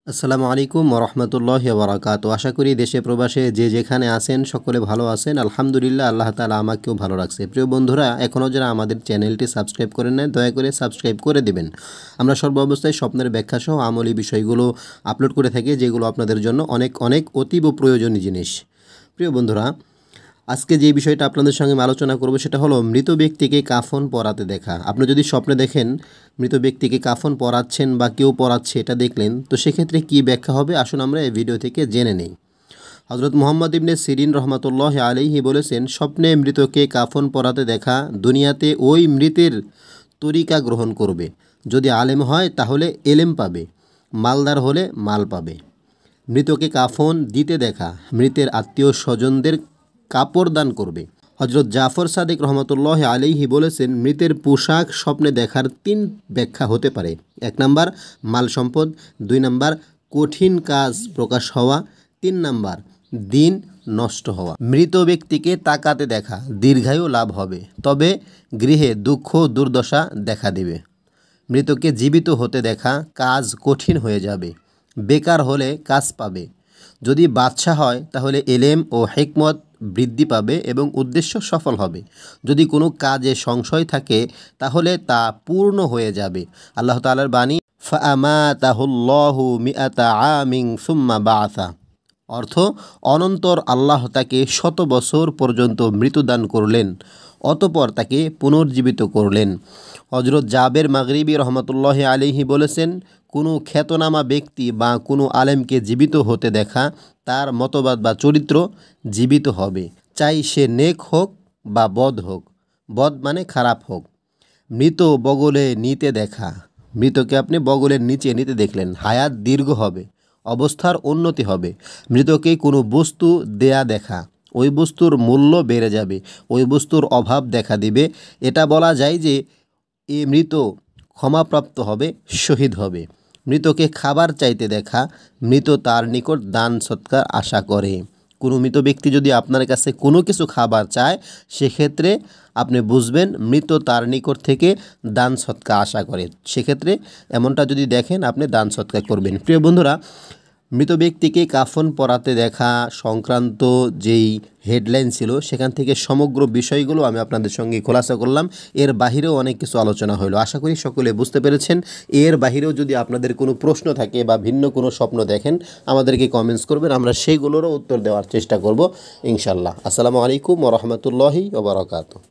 আসসালামু আলাইকুম ওরহমতুল্লাহি ওবরাকাতুহু। আশা করি দেশে প্রবাসে যে যেখানে আছেন সকলে ভালো আছেন। আলহামদুলিল্লাহ, আল্লাহ তাআলা আমাকেও ভালো রাখছে। প্রিয় বন্ধুরা, এখনও যারা আমাদের চ্যানেলটি সাবস্ক্রাইব করেন নাই, দয়া করে সাবস্ক্রাইব করে দেবেন। আমরা সর্ব অবস্থায় স্বপ্নের ব্যাখ্যা সহ আমলি বিষয়গুলো আপলোড করে থাকি, যেগুলো আপনাদের জন্য অনেক অনেক অতীব প্রয়োজনীয় জিনিস। প্রিয় বন্ধুরা, আজকে যে বিষয়টা আপনাদের সঙ্গে আলোচনা করব সেটা হলো মৃত ব্যক্তিকে কাফন পরাতে দেখা। আপনি যদি স্বপ্নে দেখেন মৃত ব্যক্তিকে কাফন পরাচ্ছেন বা কেউ পরাচ্ছে, এটা দেখলেন, তো সেক্ষেত্রে কী ব্যাখ্যা হবে আসুন আমরা এই ভিডিও থেকে জেনে নেই। হজরত মুহাম্মদ ইবনে সিরিন রহমতুল্লাহ আলাইহি বলেছেন, স্বপ্নে মৃতকে কাফন পরাতে দেখা দুনিয়াতে ওই মৃতের তরিকা গ্রহণ করবে। যদি আলেম হয় তাহলে এলেম পাবে, মালদার হলে মাল পাবে। মৃতকে কাফন দিতে দেখা মৃতের আত্মীয় স্বজনদের কাপড় দান করবে। হজরত জাফর সাদিক রহমতুল্লাহ আলাইহি বলেছেন, মৃতের পোশাক স্বপ্নে দেখার 3 ব্যাখ্যা হতে পারে। 1 নাম্বার মাল সম্পদ, 2 নাম্বার কঠিন কাজ প্রকাশ হওয়া, 3 নাম্বার দিন নষ্ট হওয়া। মৃত ব্যক্তিকে তাকাতে দেখা দীর্ঘায়ু লাভ হবে, তবে গৃহে দুঃখ দুর্দশা দেখা দেবে। মৃতকে জীবিত হতে দেখা কাজ কঠিন হয়ে যাবে, বেকার হলে কাজ পাবে। যদি বাদশা হয় তাহলে এলেম ও হিকমত বৃদ্ধি পাবে এবং উদ্দেশ্য সফল হবে। যদি কোনো কাজে সংশয় থাকে তাহলে তা পূর্ণ হয়ে যাবে। আল্লাহ তাআলার বাণী, ফাআমাতাহুল্লাহু মিআতা আমিন সুম্মা বাআসা। অর্থ, অনন্তর আল্লাহ তাকে 100 বছর পর্যন্ত মৃত্যুদান করলেন, অতঃপর তাকে পুনর্জীবিত করলেন। হজরত জাবের মাগরিবি রহমতুল্লাহ আলাইহি বলেছেন, কোনো খ্যাতনামা ব্যক্তি বা কোনো আলেমকে জীবিত হতে দেখা তার মতবাদ বা চরিত্র জীবিত হবে, চাই সে নেক হোক বা বদ হোক। বদ মানে খারাপ হোক। মৃত বগলে নিতে দেখা মৃতকে আপনি বগলের নিচে নিতে দেখলেন, হায়াত দীর্ঘ হবে, অবস্থার উন্নতি হবে। মৃতকে কোনো বস্তু দেয়া দেখা ওই বস্তুর মূল্য বেড়ে যাবে, ওই বস্তুর অভাব দেখা দিবে। এটা বলা যায় যে এ মৃত ক্ষমাপ্রাপ্ত হবে, শহীদ হবে। মৃতকে খাবার চাইতে দেখা মৃত তার নিকট দান সৎকার আশা করে। কোনো মৃত ব্যক্তি যদি আপনার কাছে কোনো কিছু খাবার চায়, সেক্ষেত্রে আপনি বুঝবেন মৃত তার নিকট থেকে দান সৎকার আশা করে। সেক্ষেত্রে এমনটা যদি দেখেন, আপনি দান সৎকার করবেন। প্রিয় বন্ধুরা, মৃত ব্যক্তিকে কাফন পরাতে দেখা সংক্রান্ত যেই হেডলাইন ছিল, সেখান থেকে সমগ্র বিষয়গুলো আমি আপনাদের সঙ্গে খোলাসা করলাম। এর বাহিরেও অনেক কিছু আলোচনা হলো, আশা করি সকলে বুঝতে পেরেছেন। এর বাহিরেও যদি আপনাদের কোনো প্রশ্ন থাকে বা ভিন্ন কোনো স্বপ্ন দেখেন, আমাদেরকে কমেন্টস করবেন, আমরা সেইগুলোরও উত্তর দেওয়ার চেষ্টা করব ইনশাল্লাহ। আসসালামু আলাইকুম ওয়া রাহমাতুল্লাহি ওয়া বারাকাতুহু।